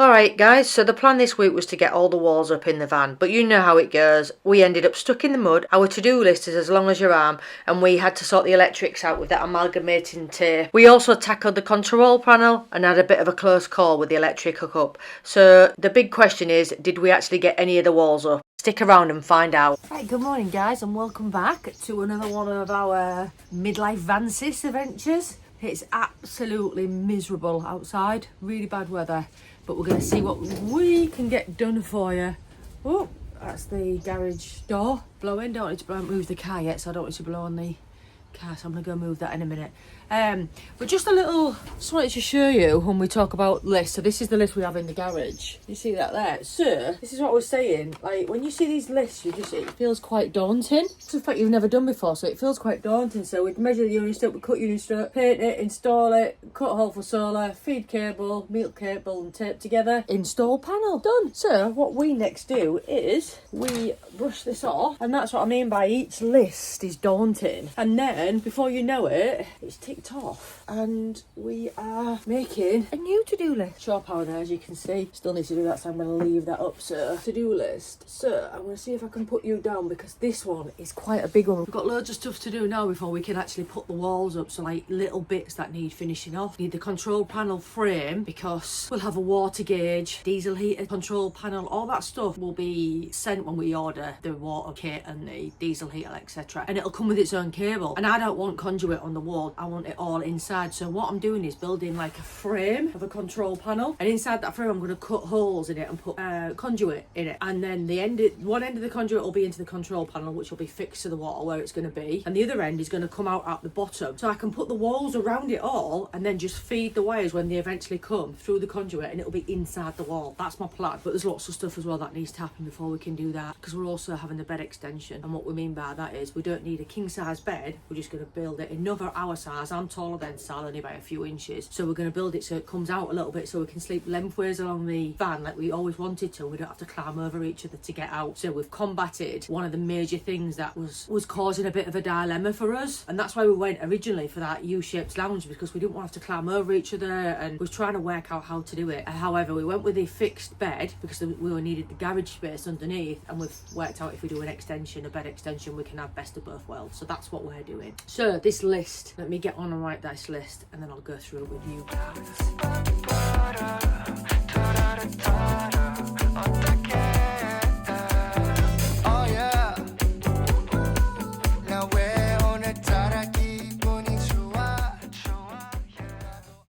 Alright guys, so the plan this week was to get all the walls up in the van, but you know how it goes. We ended up stuck in the mud. Our to-do list is as long as your arm, and we had to sort the electrics out with that amalgamating tape. We also tackled the control panel and had a bit of a close call with the electric hookup. So the big question is, did we actually get any of the walls up? Stick around and find out. Right, good morning guys, and welcome back to another one of our midlife van sis adventures. It's absolutely miserable outside, really bad weather. But we're going to see what we can get done for you. Oh, that's the garage door blowing. Don't need to move the car yet, so I don't need to blow on the car. So I'm going to go move that in a minute. But just wanted to show you when we talk about lists. So this is the list we have in the garage. You see that there? So this is what I was saying. Like when you see these lists, it feels quite daunting. It's a fact you've never done before, so it feels quite daunting. So we'd measure the unit strip, we cut unit strip, paint it, install it, cut hole for solar, feed cable, milk cable and tape together, install panel, done. So what we next do is we brush this off, and that's what I mean by each list is daunting. And then before you know it, it's ticked off and we are making a new to-do list. Shore power there, as you can see. Still need to do that, so I'm going to leave that up. So to-do list. So I'm going to see if I can put you down, because this one is quite a big one. We've got loads of stuff to do now before we can actually put the walls up. So like little bits that need finishing off. Need the control panel frame, because we'll have a water gauge, diesel heater, control panel, all that stuff will be sent when we order the water kit and the diesel heater, etc. And it'll come with its own cable. And I don't want conduit on the wall, I want it all inside. So what I'm doing is building like a frame of a control panel, and inside that frame I'm going to cut holes in it and put conduit in it, and then one end of the conduit will be into the control panel, which will be fixed to the wall where it's going to be, and the other end is going to come out at the bottom, so I can put the walls around it all and then just feed the wires when they eventually come through the conduit, and it'll be inside the wall. That's my plan. But there's lots of stuff as well that needs to happen before we can do that, because we're also having the bed extension, and what we mean by that is we don't need a king size bed, we're just going to build it another our size. I'm taller than Sal, only by a few inches, so we're going to build it so it comes out a little bit, so we can sleep lengthways along the van like we always wanted to. We don't have to climb over each other to get out. So we've combated one of the major things that was causing a bit of a dilemma for us, and that's why we went originally for that U-shaped lounge, because we didn't want to have to climb over each other, and we're trying to work out how to do it. However, we went with a fixed bed because we needed the garage space underneath, and we've worked out if we do an extension, a bed extension, we can have best of both worlds. So that's what we're doing. So this list, let me get on and write this list, and then I'll go through it with you guys.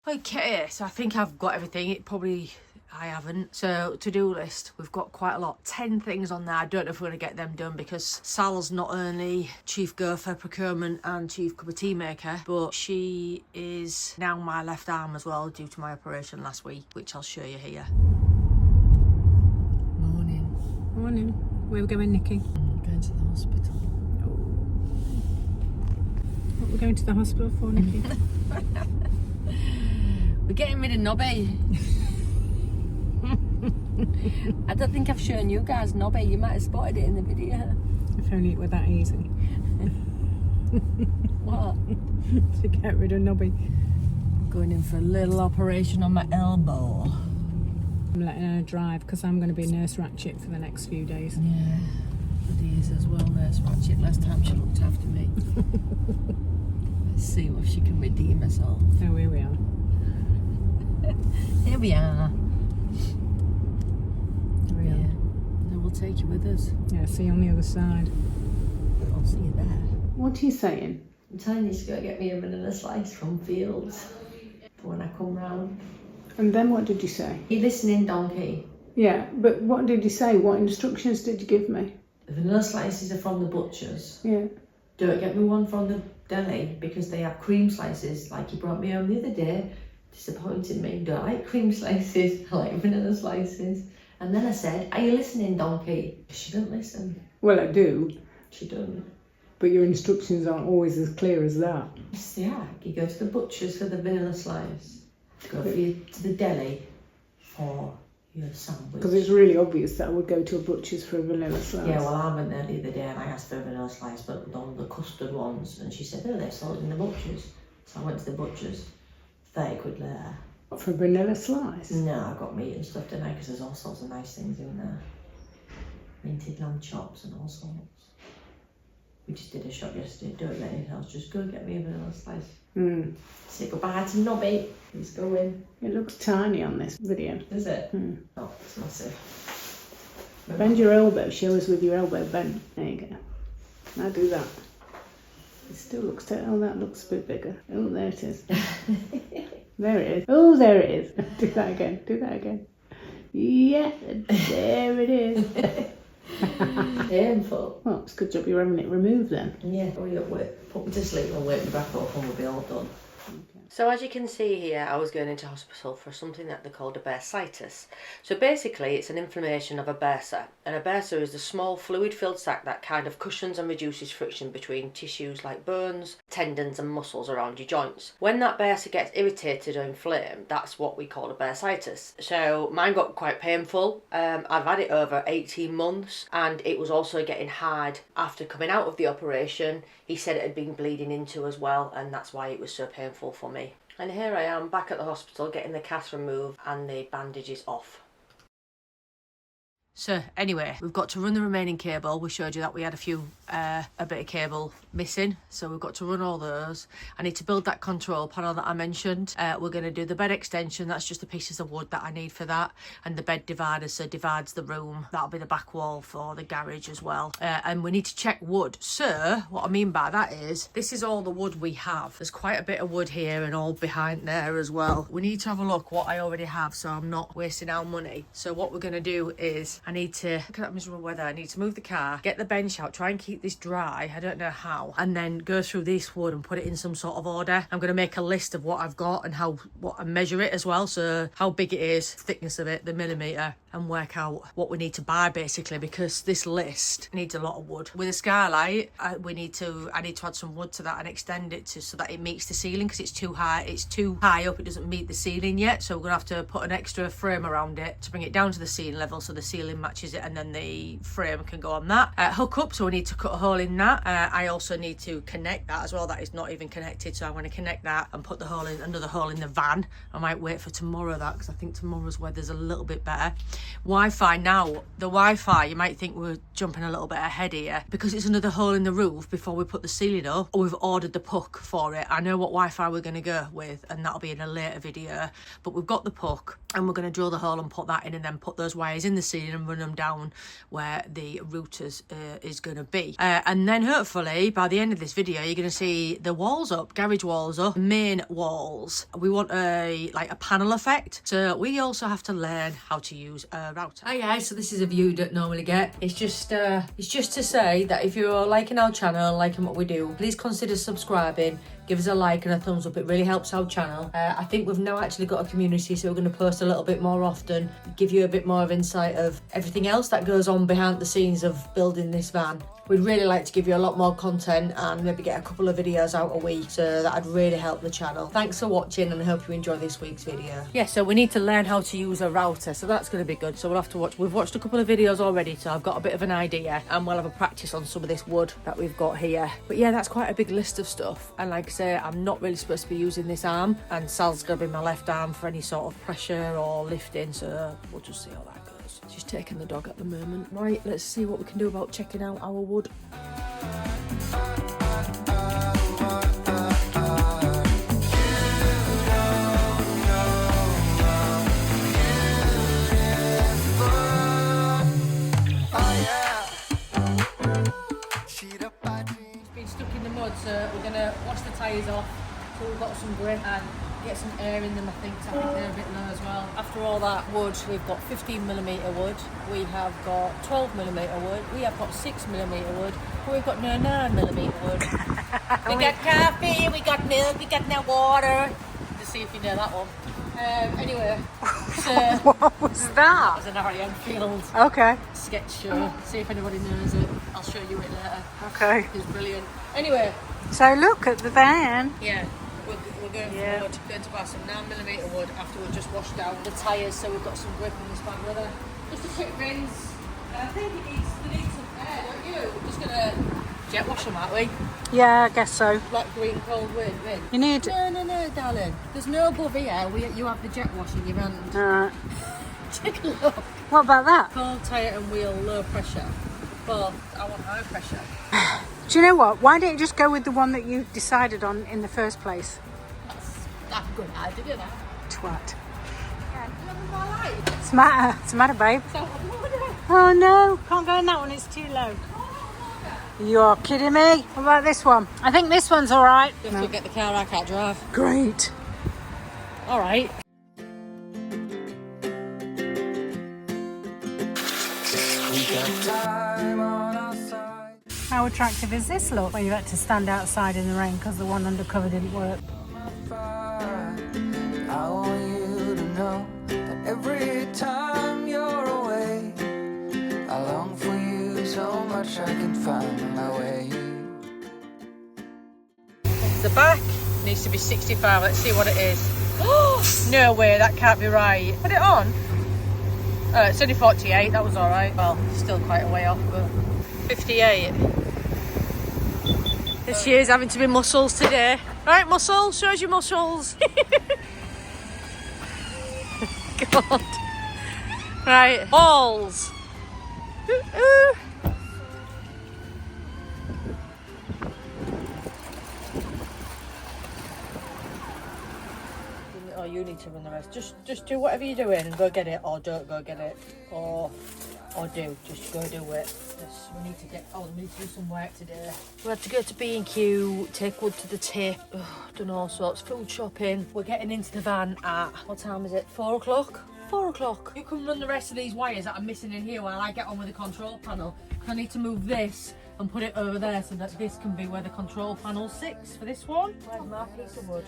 Okay, so I think I've got everything. I haven't. So to-do list, we've got quite a lot. 10 things on there. I don't know if we're going to get them done, because Sal's not only chief gopher, procurement and chief cup of tea maker, but she is now my left arm as well, due to my operation last week, which I'll show you here. Morning. Where are we going, Nikki? Going to the hospital. What are we going to the hospital for, Nikki? We're getting rid of Nobby. I don't think I've shown you guys Nobby. You might have spotted it in the video. If only it were that easy. What? To get rid of Nobby. Going in for a little operation on my elbow. I'm letting her drive because I'm going to be Nurse Ratchet for the next few days. Yeah, Lydia is as well, Nurse Ratchet. Last time she looked after me. Let's see if she can redeem herself. Oh, here we are. Here we are. Then we'll take you with us. Yeah, see you on the other side. I'll see you there. What are you saying? I'm telling you to go get me a vanilla slice from Fields for when I come round. And then what did you say? You listening, donkey? Yeah, but what did you say? What instructions did you give me? The vanilla slices are from the butchers. Yeah. Don't get me one from the deli, because they have cream slices, like you brought me home the other day. Disappointed me. Don't like cream slices, I like vanilla slices. And then I said, are you listening, donkey? She didn't listen. Well, I do. She doesn't. But your instructions aren't always as clear as that. Yes, they are. You go to the butcher's for the vanilla slice. Go to the deli for your sandwich. Because it's really obvious that I would go to a butcher's for a vanilla slice. Yeah, well, I went there the other day and I asked for a vanilla slice, but on the custard ones, and she said, oh, they're sold in the butcher's. So I went to the butcher's. 30 quid later, What, for vanilla slice? No, I got meat and stuff, didn't I? Because there's all sorts of nice things in there. Minted lamb chops and all sorts. We just did a shop yesterday. Don't let anything else. Just go and get me a vanilla slice. Say goodbye to Nobby. He's going. It looks tiny on this video. Is it? Oh, it's massive. Bend your elbow. Show us with your elbow bent. There you go. Now do that. It still looks... Oh, that looks a bit bigger. Oh, there it is. There it is. Oh, there it is. Do that again. Do that again. Yeah, there it is. Painful. Well, it's a good job you're having it removed then. Yeah, hurry up, put me to sleep and wake me back up and we'll be all done. So as you can see here, I was going into hospital for something that they called a bursitis. So basically it's an inflammation of a bursa, and a bursa is the small fluid-filled sac that kind of cushions and reduces friction between tissues like bones, tendons and muscles around your joints. When that bursa gets irritated or inflamed, that's what we call a bursitis. So mine got quite painful. I've had it over 18 months and it was also getting hard after coming out of the operation. He said it had been bleeding into as well, and that's why it was so painful for me. And here I am back at the hospital getting the cast removed and the bandages off. So anyway, we've got to run the remaining cable. We showed you that we had a bit of cable missing, so we've got to run all those. I need to build that control panel that I mentioned. We're going to do the bed extension. That's just the pieces of wood that I need for that, and the bed divider, so divides the room. That'll be the back wall for the garage as well. And we need to check wood. So what I mean by that is, this is all the wood we have. There's quite a bit of wood here and all behind there as well. We need to have a look what I already have, so I'm not wasting our money. So what we're going to do is, I need to, look at that miserable weather, I need to move the car, get the bench out, try and keep this dry, I don't know how, and then go through this wood and put it in some sort of order. I'm going to make a list of what I've got and and measure it as well, so how big it is, thickness of it, the millimetre, and work out what we need to buy basically, because this list needs a lot of wood. With a skylight, I need to add some wood to that and extend it so that it meets the ceiling, because it's too high up, it doesn't meet the ceiling yet, so we're going to have to put an extra frame around it to bring it down to the ceiling level so the ceiling matches it, and then the frame can go on that. Hookup, so we need to cut a hole in that. I also need to connect that as well, that is not even connected, so I'm going to connect that and put another hole in the van. I might wait for tomorrow that, because I think tomorrow's weather's a little bit better. Wi-Fi now, the Wi-Fi, you might think we're jumping a little bit ahead here, because it's another hole in the roof before we put the ceiling up, or we've ordered the puck for it. I know what Wi-Fi we're going to go with, and that'll be in a later video, but we've got the puck and we're going to drill the hole and put that in, and then put those wires in the ceiling and run them down where the routers is going to be. And then hopefully by the end of this video you're going to see the walls up, garage walls up, main walls. We want a panel effect, so we also have to learn how to use a router. Hi guys, so this is a view you don't normally get. It's just to say that if you're liking our channel, liking what we do, please consider subscribing. Give us a like and a thumbs up, it really helps our channel. I think we've now actually got a community, so we're going to post a little bit more often, give you a bit more of insight of everything else that goes on behind the scenes of building this van. We'd really like to give you a lot more content and maybe get a couple of videos out a week, so that'd really help the channel. Thanks for watching, and I hope you enjoy this week's video. Yeah, so we need to learn how to use a router, so that's going to be good. So we'll have to watch. We've watched a couple of videos already, so I've got a bit of an idea, and we'll have a practice on some of this wood that we've got here. But yeah, that's quite a big list of stuff, and like I say, I'm not really supposed to be using this arm, and Sal's going to be my left arm for any sort of pressure or lifting, so we'll just see how that goes. She's taking the dog at the moment. Right, let's see what we can do about checking out our wood. So we're going to wash the tyres off so we've got some grip and get some air in them, I think, so I think they're a bit low as well. After all that wood, we've got 15mm wood, we have got 12mm wood, we have got 6mm wood, but we've got no 9mm wood. We got coffee, we got milk, we got no water. Just see if you know that one. Anyway, so What was that? It was an REM field Okay. sketch show. See if anybody knows it. I'll show you it later. Okay. It's brilliant. Anyway. So look at the van. Yeah, we're going for wood. Going to buy some 9mm wood after we've just washed down the tyres, so we've got some grip in this bad weather. Just a quick rinse. I think it needs some air, don't you? We're just gonna jet wash them, aren't we? Yeah, I guess so. Like green cold wind. You need... No, darling. There's no above here. You have the jet wash in your hand. Alright. Take a look. What about that? Cold tyre and wheel, low pressure. But I want high pressure. Do you know what? Why don't you just go with the one that you decided on in the first place? That's a good idea, that. Twat. Yeah, What's the matter? What's the matter, babe? Oh no, can't go in that one, it's too low. You're kidding me? What about this one? I think this one's alright. You have to get the car, I can't drive. Great. Alright. How attractive is this look where you had to stand outside in the rain because the one undercover didn't work? I want you to know that every time you're away, I long for you so much I can find my way. The back needs to be 65. Let's see what it is. Oh, no way, that can't be right. Put it on. It's only 48, that was alright. Well, still quite a way off, but 58. This year's having to be muscles today. Right, muscles, shows your muscles. God. Right, balls. Oh, you need to run the rest. Just do whatever you're doing and go get it, or don't go get it, or do. Just go do it. We need to we need to do some work today. We had to go to B&Q, take wood to the tip, done all sorts, food shopping. We're getting into the van at, what time is it? 4 o'clock? 4 o'clock. You can run the rest of these wires that are missing in here while I get on with the control panel. I need to move this and put it over there so that this can be where the control panel sits for this one. Where's my piece of wood?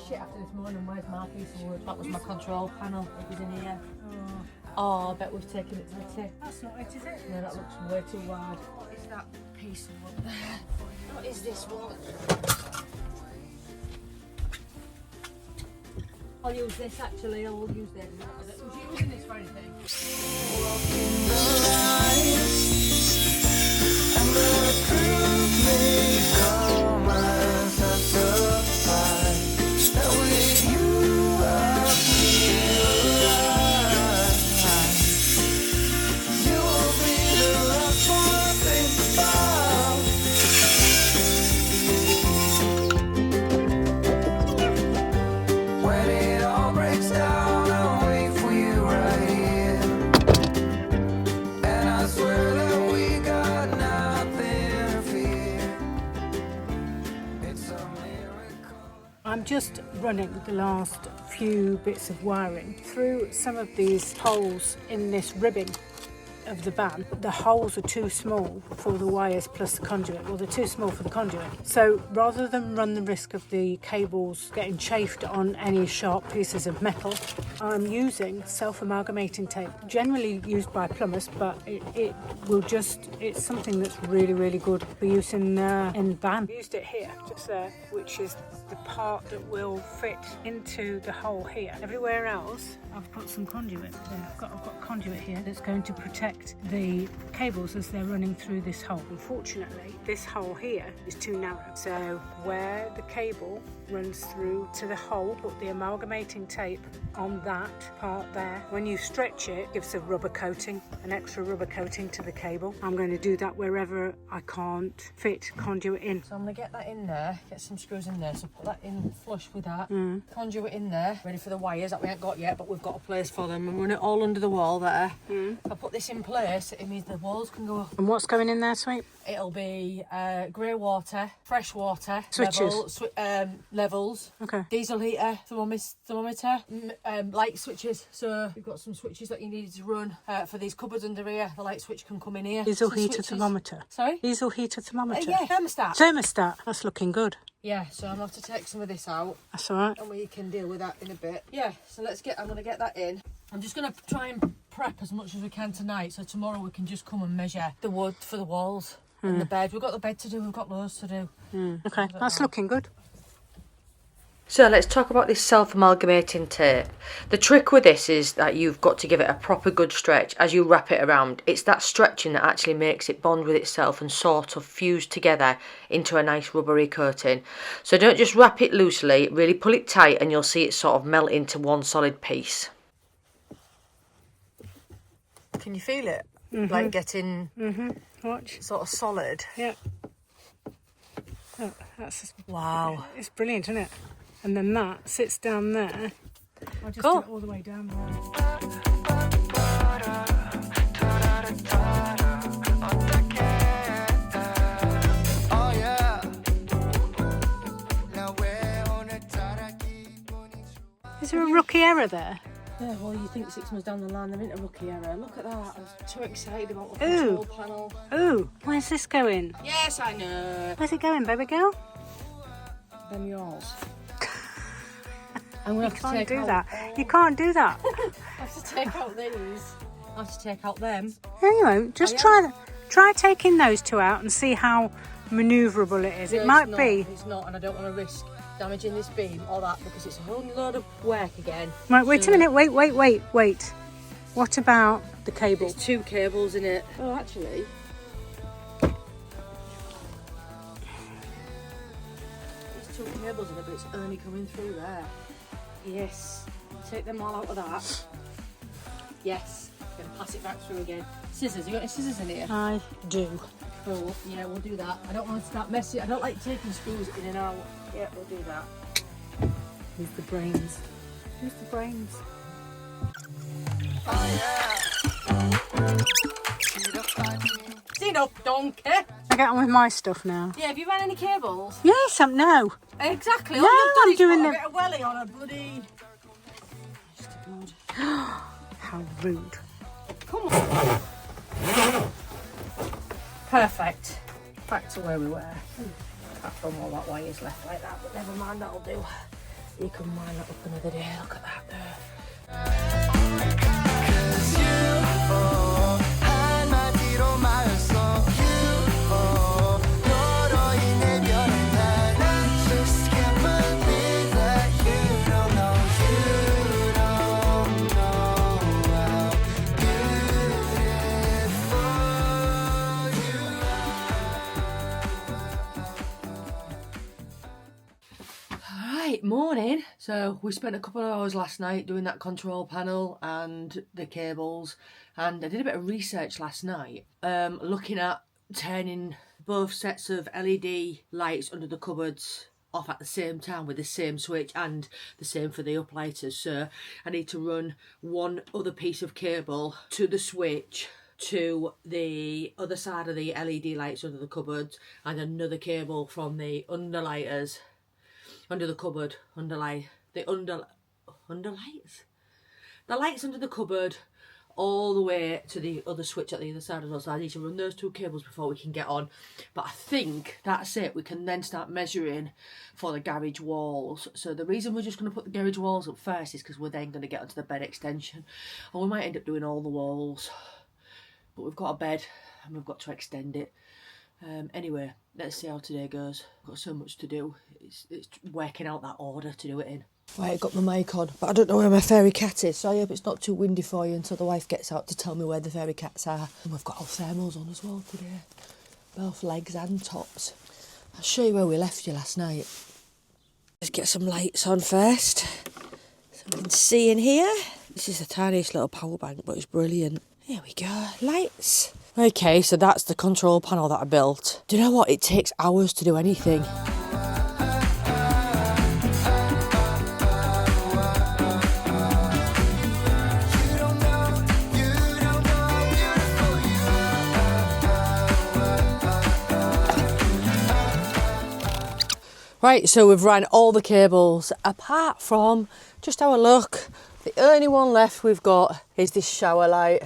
Shit, after this morning, where's my piece of wood? That was my control panel. It was in here. Oh, I bet we've taken it to the tip. That's not it, is it? No, that looks way too wide. What is that piece of wood there? What is this one? I'll use this actually, I will use this. Was you using this for anything? Walking the line, and the truth may come as a surprise. That with you I feel alive. You will be the last one I think about. When it all breaks down, I'll wait for you right here. And I swear that we got nothing to fear. It's a miracle. I'm just running the last few bits of wiring through some of these holes in this ribbing of the van. The holes are too small for the wires plus the conduit. Well, they're too small for the conduit. So rather than run the risk of the cables getting chafed on any sharp pieces of metal, I'm using self-amalgamating tape, generally used by plumbers, but it will just, it's something that's really, really good for use in van. I used it here, just there, which is the part that will fit into the hole here. Everywhere else, I've put some conduit. I've got conduit here that's going to protect the cables as they're running through this hole. Unfortunately, this hole here is too narrow. So where the cable runs through to the hole, put the amalgamating tape on that part there. When you stretch it, it gives a rubber coating, an extra rubber coating to the cable. I'm going to do that wherever I can't fit conduit in. So I'm going to get that in there, get some screws in there, so put that in flush with that. Conduit in there, ready for the wires that we ain't got yet, but we've got a place for them, and run it all under the wall there. If I put this in place, it means the walls can go up. And what's going in there, sweet? It'll be grey water, fresh water, Switches. levels, Okay. diesel heater, thermometer, light switches. So we've got some switches that you need to run for these cupboards under here. The light switch can come in here. Diesel Some heater switches. thermometer. Sorry? Diesel heater thermometer. Yeah, thermostat. Thermostat. That's looking good. Yeah, so I'm going to have to take some of this out. That's all right. And we can deal with that in a bit. Yeah, so I'm going to get that in. I'm just going to try and prep as much as we can tonight, so tomorrow we can just come and measure the wood for the walls and the bed. We've got the bed to do, we've got loads to do. Okay, that's looking good. So let's talk about this self-amalgamating tape. The trick with this is that you've got to give it a proper good stretch as you wrap it around. It's that stretching that actually makes it bond with itself and sort of fuse together into a nice rubbery coating. So don't just wrap it loosely, really pull it tight and you'll see it sort of melt into one solid piece. Can you feel it? Like getting Watch. sort of solid? Yeah. Oh, that's Wow. it's brilliant, isn't it? And then that sits down there. I'll just do it all the way down there. Is there a rookie error there? Yeah, well, you think 6 months down the line they're into rookie error. Look at that. I was too excited about the Ooh. control panel. Ooh, where's this going? Yes, I know. Where's it going, baby girl? Them yours. I'm going to have to take Do out... that. You can't do that. I have to take out these. I have to take out them. No, you won't. Just try taking those two out and see how manoeuvrable it is. No, it might it's be. Not, it's not, and I don't want to risk damaging this beam or that because it's a whole load of work again. Right, wait a minute. Wait. What about the cable? There's 2 cables in it. Oh, actually. There's 2 cables in it, but it's only coming through there. Yes. Take them all out of that. Yes. Then pass it back through again. Scissors. You got any scissors in here? I do. Cool. Yeah, we'll do that. I don't want to start messing. I don't like taking screws in and out. Yeah, we'll do that. Who's the brains? Who's the brains? See no donkey. I get on with my stuff now. Yeah, have you ran any cables? Yes, no. Exactly. No, All you've done I'm is doing put them. a bit of welly on a bloody. How rude. Come on. Perfect. Back to where we were. Apart from all that wire's left like that, but never mind, that'll do. You can wind that up another day. Look at that there. Morning. So we spent a couple of hours last night doing that control panel and the cables, and I did a bit of research last night looking at turning both sets of LED lights under the cupboards off at the same time with the same switch, and the same for the uplighters. So I need to run one other piece of cable to the switch to the other side of the LED lights under the cupboards, and another cable from the underlighters under the cupboard, the lights under the cupboard, all the way to the other switch at the other side as well. So I need to run those 2 cables before we can get on. But I think that's it. We can then start measuring for the garage walls. So the reason we're just going to put the garage walls up first is because we're then going to get onto the bed extension. And we might end up doing all the walls. But we've got a bed and we've got to extend it. Anyway, let's see how today goes. Got so much to do. It's working out that order to do it in. Right, I got my mic on, but I don't know where my fairy cat is, so I hope it's not too windy for you until the wife gets out to tell me where the fairy cats are. And we've got our thermals on as well today, both legs and tops. I'll show you where we left you last night. Let's get some lights on first, so we can see in here. This is the tiniest little power bank, but it's brilliant. Here we go, lights. Okay, so that's the control panel that I built. Do you know what? It takes hours to do anything. Right, so we've ran all the cables apart from, just have a look, the only one left we've got is this shower light.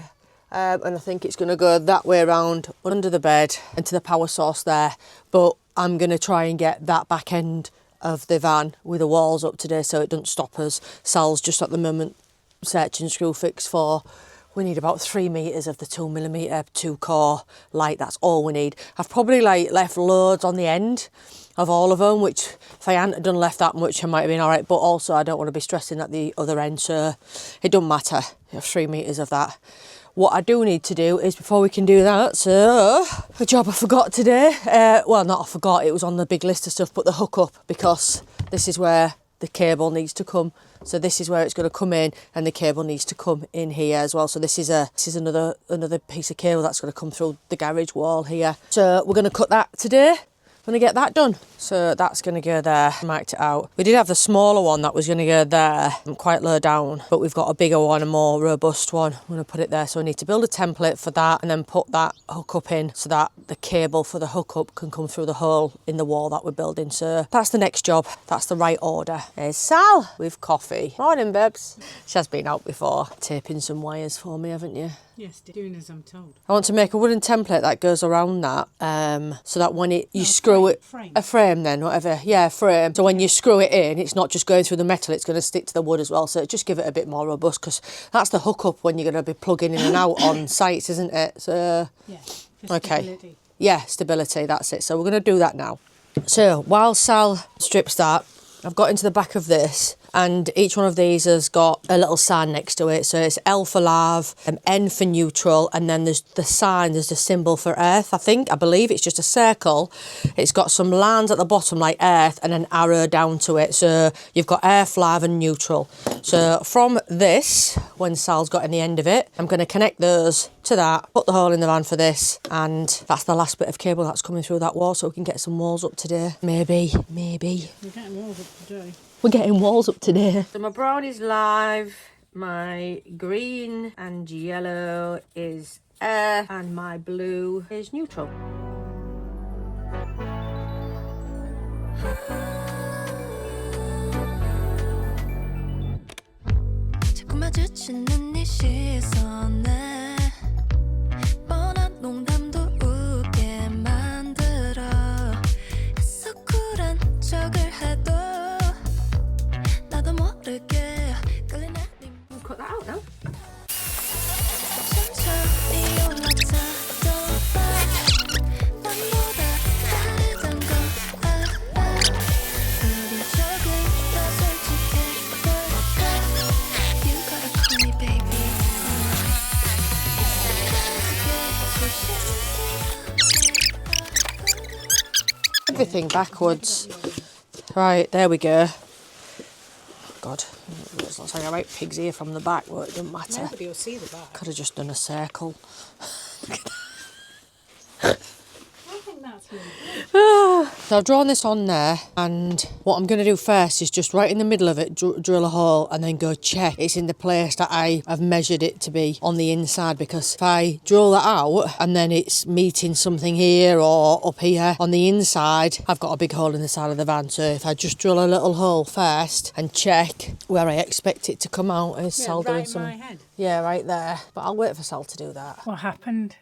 And I think it's going to go that way around under the bed and to the power source there. But I'm going to try and get that back end of the van with the walls up today so it doesn't stop us. Sal's just at the moment searching screw fix for. We need about 3 metres of the 2mm 2 core light. That's all we need. I've probably left loads on the end of all of them, which if I hadn't done left that much I might have been alright, but also I don't want to be stressing at the other end, so it doesn't matter. You have 3 metres of that. What I do need to do is, before we can do that, so a job I forgot today, well, not I forgot, it was on the big list of stuff, but the hookup, because this is where the cable needs to come. So this is where it's going to come in, and the cable needs to come in here as well. So this is another piece of cable that's going to come through the garage wall here. So we're going to cut that today. I'm going to get that done. So that's going to go there, marked it out. We did have the smaller one that was going to go there, quite low down, but we've got a bigger one, a more robust one. I'm going to put it there. So I need to build a template for that and then put that hookup in so that the cable for the hookup can come through the hole in the wall that we're building. So that's the next job. That's the right order. There's Sal with coffee. Morning, babes. She has been out before, taping some wires for me, haven't you? Yes, doing as I'm told. I want to make a wooden template that goes around that, so that when you screw it, a frame then, whatever, yeah, frame. So when you screw it in, it's not just going through the metal, it's going to stick to the wood as well. So just give it a bit more robust, because that's the hookup when you're going to be plugging in and out on sites, isn't it? So, yeah, okay, stability. Yeah, stability, that's it. So we're going to do that now. So while Sal strips that, I've got into the back of this, and each one of these has got a little sign next to it. So it's L for love, N for neutral, and then there's the sign, there's the symbol for earth, I believe it's just a circle. It's got some lines at the bottom like earth and an arrow down to it. So you've got earth, love and neutral. So from this, when Sal's got in the end of it, I'm going to connect those to that, put the hole in the van for this, and that's the last bit of cable that's coming through that wall, so we can get some walls up today. Maybe. We're getting walls up today. We're getting walls up today. So my brown is live, my green and yellow is air, and my blue is neutral. Cut that out now. Everything backwards. Right, there we go. God, it looks like a right pig's ear from the back, but it doesn't matter. Nobody will see the back. Could have just done a circle. I think that's really good. So I've drawn this on there, and what I'm going to do first is just right in the middle of it, drill a hole, and then go check it's in the place that I have measured it to be on the inside, because if I drill that out and then it's meeting something here or up here on the inside, I've got a big hole in the side of the van. So if I just drill a little hole first and check where I expect it to come out, is Sal doing some? My head. Yeah, right there. But I'll wait for Sal to do that. What happened?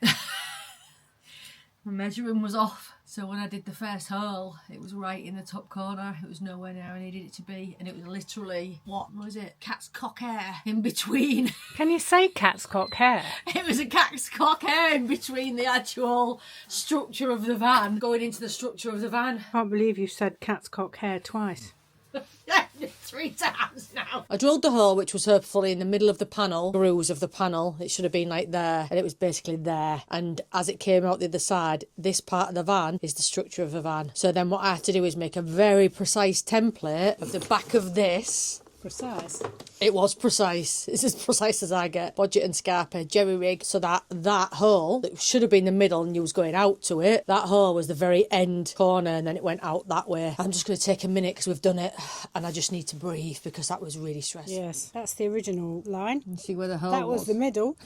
My measuring was off, so when I did the first hole, it was right in the top corner. It was nowhere near I needed it to be, and it was literally, what was it? Cat's cock hair in between. Can you say cat's cock hair? It was a cat's cock hair in between the actual structure of the van, going into the structure of the van. I can't believe you said cat's cock hair twice. 3 times now. I drilled the hole, which was hopefully in the middle of the panel, grooves of the panel. It should have been like there, and it was basically there. And as it came out the other side, this part of the van is the structure of the van. So then what I had to do is make a very precise template of the back of this. Precise. It was precise. It's as precise as I get. Bodget and Scarpa, jerry rig, so that hole that should have been the middle and you was going out to it, that hole was the very end corner, and then it went out that way. I'm just going to take a minute because we've done it, and I just need to breathe because that was really stressful. Yes, that's the original line. You see where the hole That was the middle.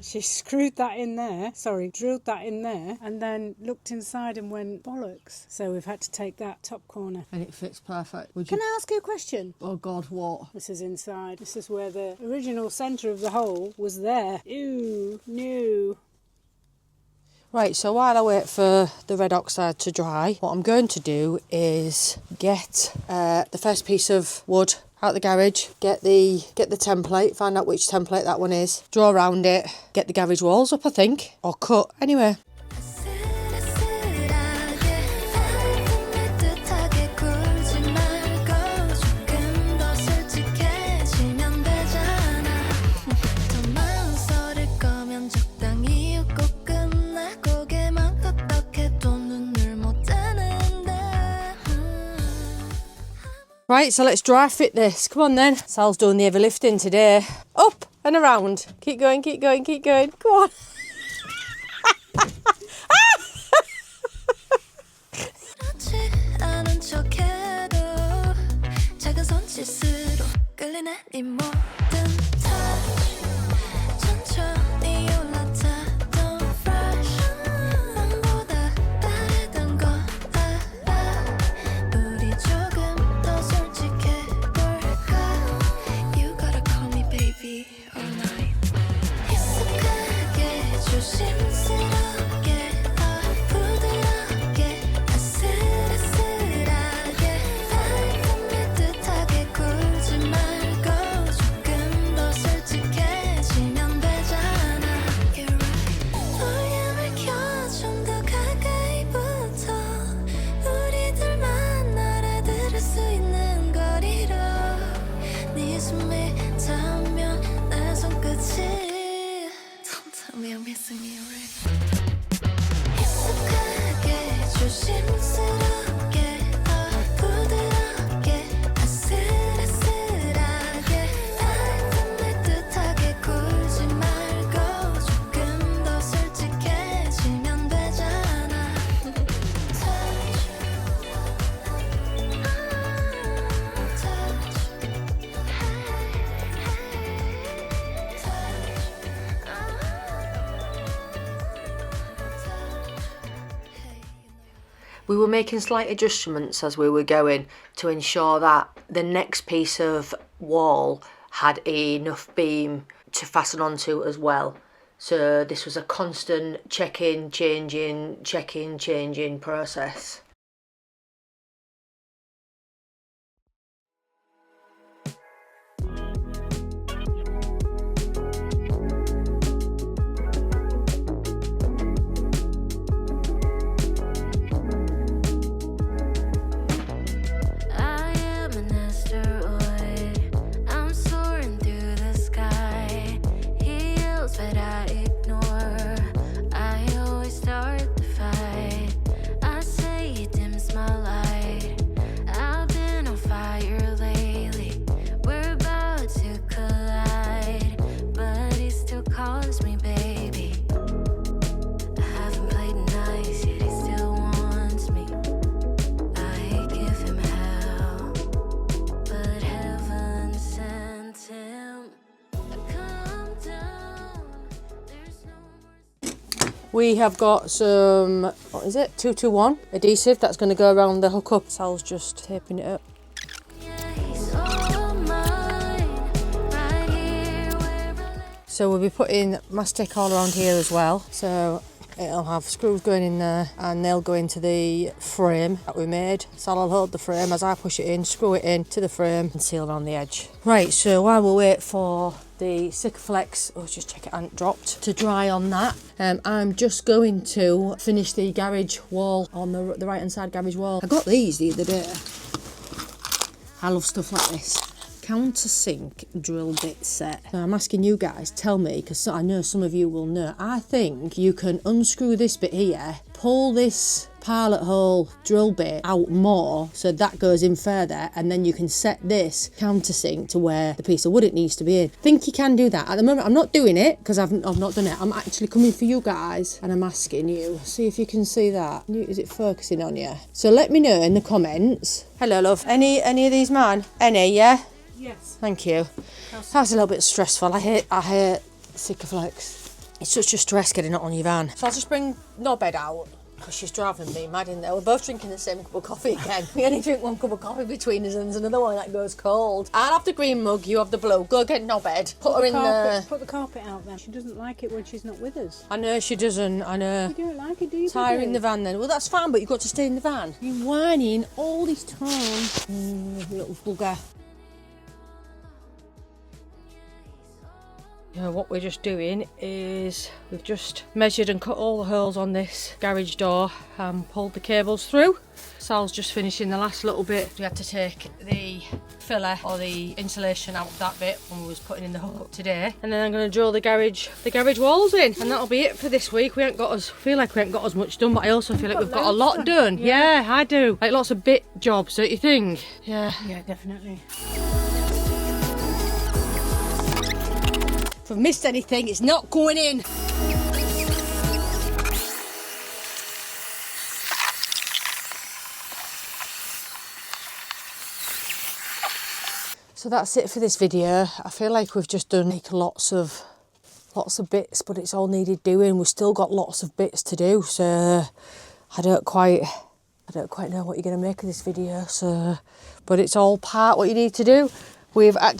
She screwed that in there. Sorry, drilled that in there, and then looked inside and went bollocks. So we've had to take that top corner. And it fits perfect. Can I ask you a question? Oh God, what? This is inside. This is where the original centre of the hole was there. Ew, no. Right, so while I wait for the red oxide to dry, what I'm going to do is get the first piece of wood out the garage, get the template, find out which template that one is, draw around it, get the garage walls up, I think, or cut, anyway. Right, so let's dry fit this. Come on then. Sal's doing the heavy lifting today. Up and around. Keep going, keep going, keep going. Go on. We were making slight adjustments as we were going to ensure that the next piece of wall had enough beam to fasten onto as well. So this was a constant checking, changing process. We have got some, what is it, 221 adhesive that's going to go around the hookup. Sal's just taping it up. So we'll be putting mastic all around here as well. So it'll have screws going in there and they'll go into the frame that we made. Sal will hold the frame as I push it in, screw it in to the frame and seal around the edge. Right, so while we wait for the Sikaflex, oh just check it hadn't dropped, to dry on that, I'm just going to finish the garage wall on the right hand side garage wall. I got these the other day. I love stuff like this. Countersink drill bit set. Now I'm asking you guys, tell me, because I know some of you will know. I think you can unscrew this bit here, pull this pilot hole drill bit out more so that goes in further, and then you can set this countersink to where the piece of wood it needs to be in. Think you can do that. At the moment I'm not doing it because I've not done it. I'm actually coming for you guys and I'm asking you, see if you can see that. Is it focusing on you? So let me know in the comments. Hello love, any of these man? Any, yeah? Yes. Thank you. That's a little bit stressful. I hate Sikaflex. It's such a stress getting it on your van. So I'll just bring Knobhead out because she's driving me mad in there. We're both drinking the same cup of coffee again. We only drink one cup of coffee between us and there's another one that goes cold. I'll have the green mug, you have the blue. Go get Knobhead. Put her in there. Put the carpet out then. She doesn't like it when she's not with us. I know she doesn't, I know. You don't like it, do you? Tie her in the van then. Well that's fine, but you've got to stay in the van. You're whining all this time. Little bugger. What we're just doing is we've just measured and cut all the holes on this garage door and pulled the cables through. Sal's just finishing the last little bit. We had to take the filler or the insulation out of that bit when we was putting in the hookup today, and then I'm going to drill the garage walls in, and that'll be it for this week. We ain't got feel like we ain't got as much done, but I also feel like we've got a lot done. Yeah, I do. Like lots of bit jobs, don't you think? Yeah, definitely. If I've missed anything, it's not going in. So that's it for this video. I feel like we've just done like lots of bits, but it's all needed doing. We've still got lots of bits to do, so I don't quite know what you're going to make of this video. So, but it's all part what you need to do. We've got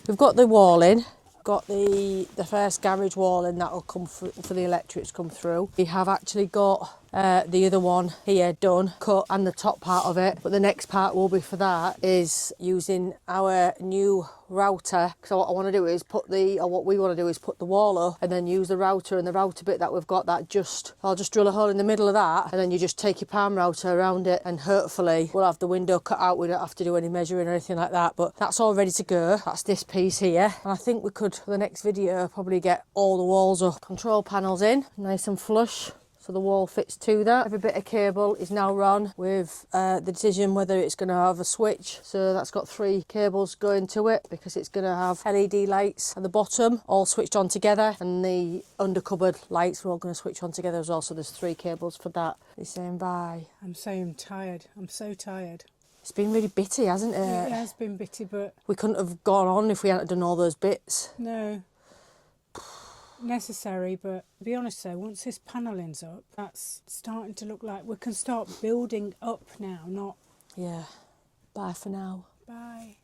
the wall in. Got the first garage wall in that'll come for the electrics come through. We have actually got the other one here done, cut, and the top part of it, but the next part will be for that is using our new router. So what we want to do is put the wall up and then use the router, and the router bit that we've got, I'll just drill a hole in the middle of that, and then you just take your palm router around it, and hopefully we'll have the window cut out. We don't have to do any measuring or anything like that, but that's all ready to go. That's this piece here, and I think we could, for the next video, probably get all the walls up. Control panels in, nice and flush, so the wall fits to that. Every bit of cable is now run with the decision whether it's going to have a switch. So that's got 3 cables going to it because it's going to have LED lights at the bottom, all switched on together, and the under cupboard lights are all going to switch on together as well. So there's 3 cables for that. He's saying bye. I'm saying tired. I'm so tired. It's been really bitty, hasn't it? It has been bitty, but we couldn't have gone on if we hadn't done all those bits. No. Necessary, but to be honest though, once this panelling's up, that's starting to look like we can start building up now, not... Yeah. Bye for now. Bye.